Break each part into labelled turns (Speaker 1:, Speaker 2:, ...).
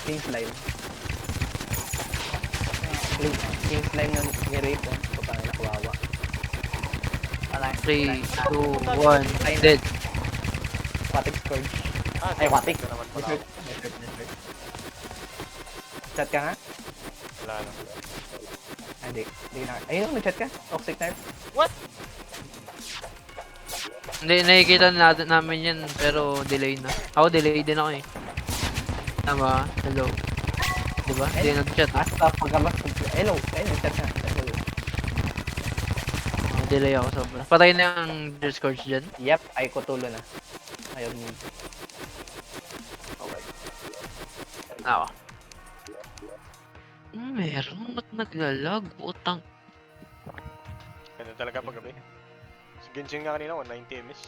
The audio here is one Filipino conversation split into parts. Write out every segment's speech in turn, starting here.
Speaker 1: King slime. King slime na ni-rape oh. Putang ina, kawawa.
Speaker 2: 3, 2, 1, dead.
Speaker 1: Aquatic Scourge. Ay, aquatic. Desert. Chat ka nga?
Speaker 3: Wala na.
Speaker 1: Hindi. Hindi na. Ayun, nag-chat ka? Toxic Knife.
Speaker 3: What?
Speaker 2: Hindi, nakikita namin yan, pero delay na. Ako, delay din ako eh. Tama, hello. Diba? Hindi nag-chat.
Speaker 1: Basta pagkamas. Hello. Ayun, nag-chat ka. Hello.
Speaker 2: Delay ako sobra. Patay na yung Discord dyan.
Speaker 1: Yep, ay kutulo na. Ayun.
Speaker 3: Okay.
Speaker 2: Ako. Meron, ba't naglalag? Utang.
Speaker 3: Ganun talaga paggabi. Si Genshin nga kanina, 190 ms.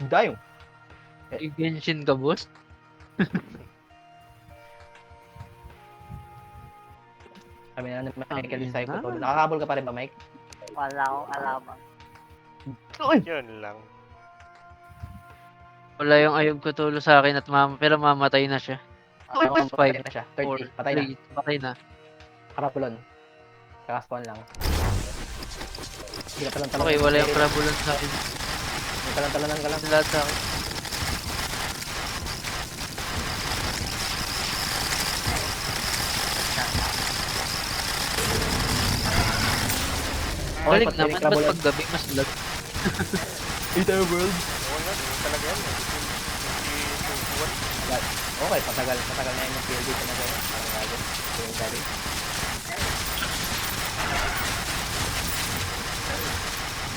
Speaker 1: Dayo.
Speaker 2: Genshin ka, boss?
Speaker 1: Kami na Michael yung psycho to. Nakakabol ka pa rin ba, Mike?
Speaker 4: Wala akong alaman.
Speaker 1: Uy!
Speaker 3: Yun lang.
Speaker 2: Wala yung ayog ko tulo sa akin at pero mamatay na siya.
Speaker 1: Uy,
Speaker 2: Five,
Speaker 1: patay na siya.
Speaker 2: 4,
Speaker 1: 30. Patay na.
Speaker 2: 3, patay na.
Speaker 1: Karapulon. Kakaspawn lang. Hindi ka talang-talang.
Speaker 2: Okay, wala yung krabulan sa akin.
Speaker 1: May talang-talang ka lang.
Speaker 2: Lahat sa akin. Balik
Speaker 1: pati
Speaker 2: naman, ba't
Speaker 1: krabulan.
Speaker 2: pag gabi mas lag?
Speaker 1: Ether World.
Speaker 3: Oo nga, yun talaga yan.
Speaker 1: Okay, patagal na yun yung PLD ko na gano'n. Parang gago. Yung gabi.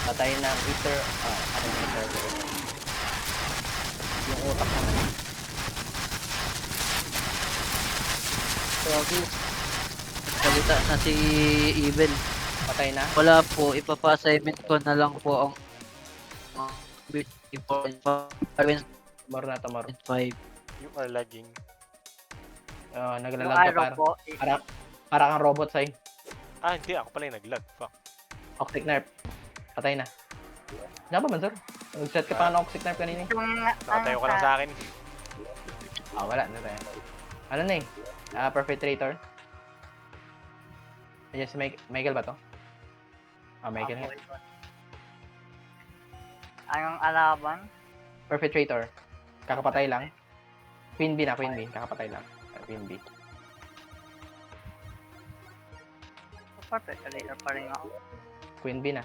Speaker 1: Patay na ang Ether. Ano yung Ether World? Yung utak naman.
Speaker 2: Grabe. Salita na si Evil.
Speaker 1: Patay na.
Speaker 2: Wala po, ipapa-assignment ko na lang po ang important
Speaker 1: Tomorrow na tomorrow.
Speaker 2: 5.
Speaker 3: You are lagging.
Speaker 4: Yung
Speaker 1: Naglalag ka
Speaker 4: araw po,
Speaker 1: para kang robot sa'yo.
Speaker 3: Ah, hindi. Ako pala yung nag-lag. Fuck.
Speaker 1: Octic Nerf. Patay na. Diyan ba, Mansur? Nag-chat ka pa ng Octic Nerf kanina.
Speaker 3: Nakatayo ka lang sa akin.
Speaker 1: Wala na tayo. Ano na eh? Perpetrator. Ayan si Michael ba to? Michael nga.
Speaker 4: Anong alaban?
Speaker 1: Perpetrator. Kakapatay lang. Queen B na, Queen B. Kakapatay lang. Queen B.
Speaker 4: Perpetrator pa rin ako.
Speaker 1: Queen B na.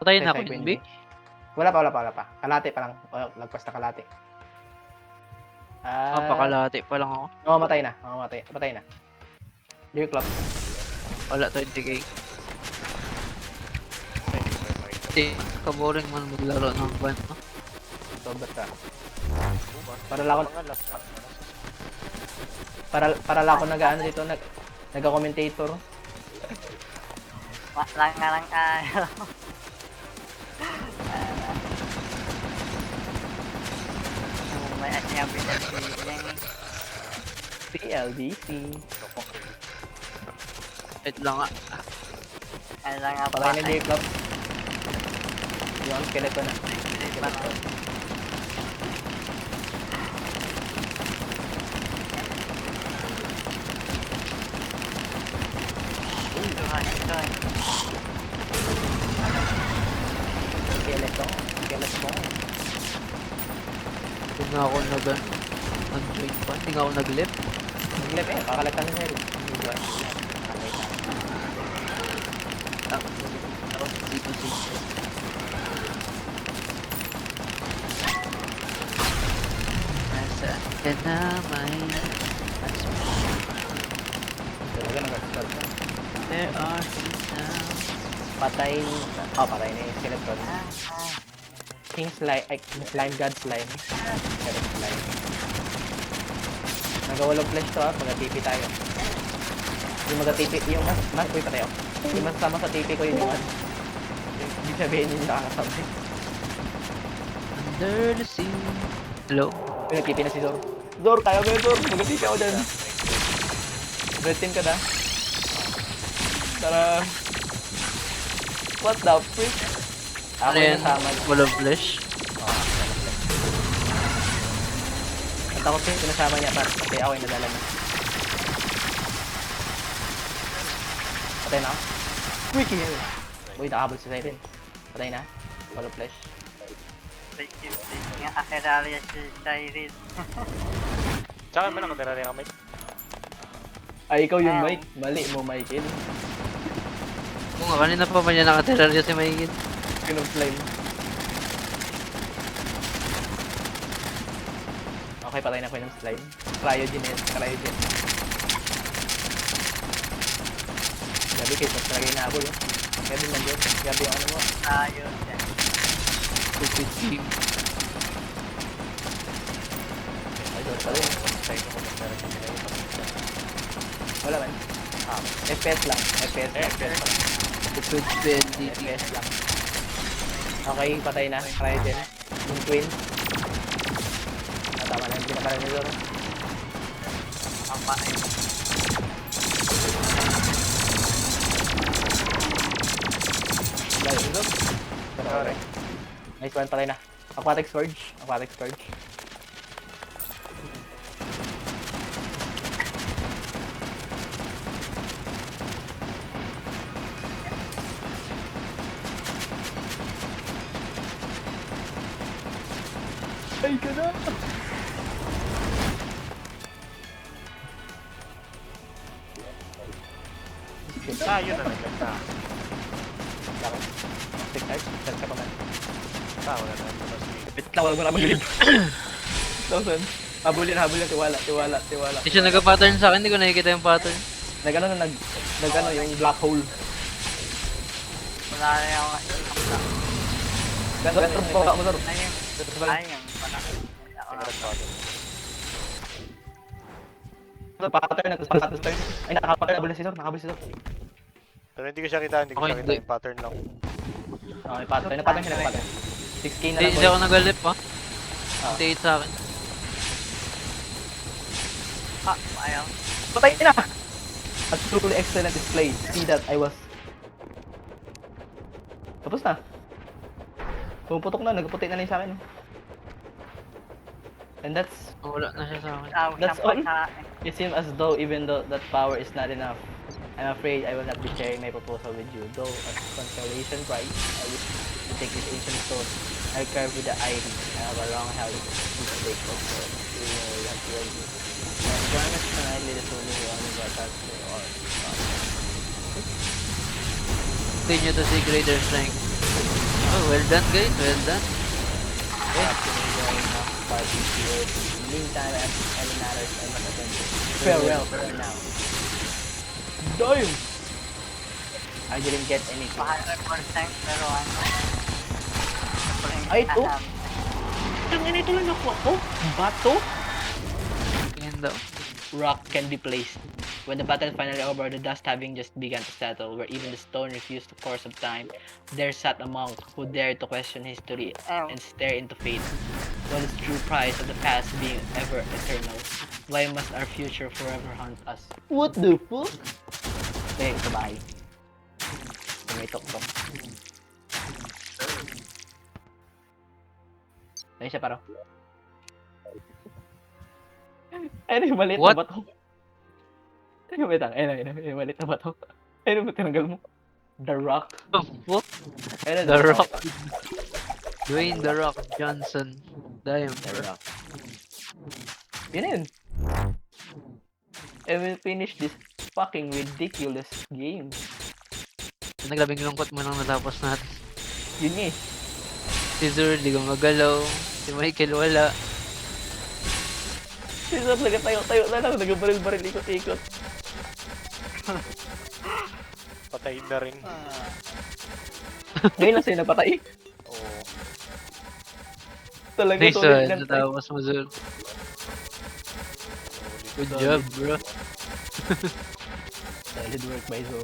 Speaker 2: Patay na
Speaker 1: Say,
Speaker 2: ako,
Speaker 1: Queen
Speaker 2: B.
Speaker 1: Wala pa. Kalate pa lang. Lagpas na kalate.
Speaker 2: Pakalahati pa lang ako.
Speaker 1: Matay na. Patay na. Dear Club.
Speaker 2: Wala 20k. Hindi, kaboring man maglaro ng band, no?
Speaker 1: Sobra ka. Para lang ako para lang ako nag-ano dito, nag-commentator.
Speaker 4: Lang nga lang kayo. May asyabi na feeling.
Speaker 1: PLDC.
Speaker 2: Wait lang nga.
Speaker 4: Ano lang nga
Speaker 1: Patay na Dear Club. Yung skeleton na.
Speaker 4: Skeleton.
Speaker 1: Skeleton.
Speaker 2: Hindi nga ako nag-join pa. Hindi nga ako nag-left.
Speaker 1: Naglip kakalagtan na Zero.
Speaker 2: Ako sa CPC. Nasaan ka na may
Speaker 1: Talaga nag-start na.
Speaker 2: there are things now.
Speaker 1: Patay na yung skeleton. King Slime God Slime. Skeleton Slime. Nagawalong flash to pag-TP tayo. Yung mag-TP, yung mas uy patay ako. Yung mas sama sa TP ko yun yung hindi sabihin yung nakakasabay.
Speaker 2: Under the sea. Hello?
Speaker 1: Yung nag-TP na si Zor. Zor, kaya ba yun Zor? Mag-TP ako dyan. Red team ka na. Tara. What the freak? Ako
Speaker 2: Ano
Speaker 1: yung
Speaker 2: yan?
Speaker 1: nasama.
Speaker 2: Full of flesh?
Speaker 1: Takot ko yung sinasama niya, par. Kasi ako yung nadala niya. Patay na ako. Uy, kill. Uy, nakahabol si Siren. Patay na. Follow flash.
Speaker 4: Thank you nga Akiralia si Siren.
Speaker 3: Tsaka man ako nirari ka, mate.
Speaker 1: Ay, ikaw yung
Speaker 4: Ow.
Speaker 1: Mike. Mali mo, Michael.
Speaker 2: Kung nga, kanina pa ba niya nakateraryo si Maigit?
Speaker 1: Kinong flame. Okay, patay na ko ng slime. Cryogen yan. Cryogen. Gabi kayo, mas talaga inaabol. Oh. Gabi nandun. Gabi yung ano mo.
Speaker 4: Ayun yan.
Speaker 2: Stupid team.
Speaker 1: Ay, doon pala yun. Wala man. FPS lang. FPS lang.
Speaker 3: FPS lang.
Speaker 2: Stupid bandit.
Speaker 1: FPS lang. Okay, patay na. Cryogen. Yung twin. Tama na yung pinakalan nyo doon.
Speaker 4: Pampain.
Speaker 1: Lalo nyo doon.
Speaker 3: Sorry.
Speaker 1: Nice one, patay na. Aquatic Scourge. Aquatic Scourge. Ay, ka na!
Speaker 3: Ah, yun na nagkanta.
Speaker 1: Ako. Stick type. Start ka pa man.
Speaker 3: Wala na. Tapos
Speaker 1: Wait lang, wala mo na maglilip. Thousand. Habulin, habulin. Tiwala, tiwala, tiwala.
Speaker 2: Hindi siya nagka-pattern sa akin, hindi ko nakikita yung pattern.
Speaker 1: Nag-ano na, nag-ano yung black hole.
Speaker 4: Wala na yung kapla.
Speaker 1: Ganto, baka mo sir.
Speaker 4: Ayun. Ayun.
Speaker 1: Pattern na, tapos pattern. Ay, nakapattern, habulin si sir, nakabulin si sir.
Speaker 3: Pero hindi ko siya kita, hindi ko
Speaker 2: Okay,
Speaker 3: siya kita
Speaker 2: hindi.
Speaker 3: yung pattern lang.
Speaker 1: Okay, pattern. Pattern siya, pattern. 6k na
Speaker 2: Hindi
Speaker 1: lang.
Speaker 2: ako nagalip ha.
Speaker 1: Ah.
Speaker 2: Hindi sa akin.
Speaker 4: Ah, ayaw.
Speaker 1: Patay na! A truly excellent display. See that I was... Tapos na. Pumuputok na, nagputi na lang sa akin. And that's...
Speaker 2: Wala na siya sa akin.
Speaker 1: That's
Speaker 4: Siya pa
Speaker 1: all?
Speaker 4: sa akin.
Speaker 1: It seems as though even though that power is not enough, I'm afraid I will not be sharing my proposal with you. Though as consolation prize, I wish to take this ancient stone. I carve with the ivy. I have a long held mistake of sword. You will have to argue. My garments tonight lead us only to only but that's the or
Speaker 2: Continue to see greater strength. Oh, well done guys, well done.
Speaker 1: party here. Meantime, as any matters, I must attend to. Farewell for now. Damn! I didn't get anything.
Speaker 4: 100% pero ano.
Speaker 1: Ay, ito? Ang ito lang nakuha ko. Bato?
Speaker 2: Yan daw.
Speaker 1: Rock can be placed. When the battle finally over, the dust having just begun to settle, where even the stone refused the course of time, there sat a monk who dared to question history and stare into fate. What is true price of the past being ever eternal? Why must our future forever haunt us? What the fuck? Okay, sabay. May tok-tok. Ayun siya paro. Ayun yung maliit
Speaker 2: What?
Speaker 1: na bato. Ayun yung maliit na bato. Ayun yung tinanggal mo. The Rock.
Speaker 2: What?
Speaker 1: Ayun,
Speaker 2: The Rock. Dwayne The Rock Johnson. Damn.
Speaker 1: The Rock. Yun na yun. And we'll finish this fucking ridiculous game.
Speaker 2: Naglabing lungkot mo nang natapos natin.
Speaker 1: Yun nga eh.
Speaker 2: Si Zur, di ko magalaw. Si Michael, wala.
Speaker 1: Sisap, nagatayo-tayo na lang. Nagabaril-baril, ikot-ikot.
Speaker 3: Patayin na rin.
Speaker 1: Ngayon lang sa'yo napatay.
Speaker 3: Oo.
Speaker 1: Talaga
Speaker 2: Nice
Speaker 1: solid
Speaker 2: one,
Speaker 1: gun fight.
Speaker 2: natapos mo Zur. Good job, bro.
Speaker 1: Solid work by Zo.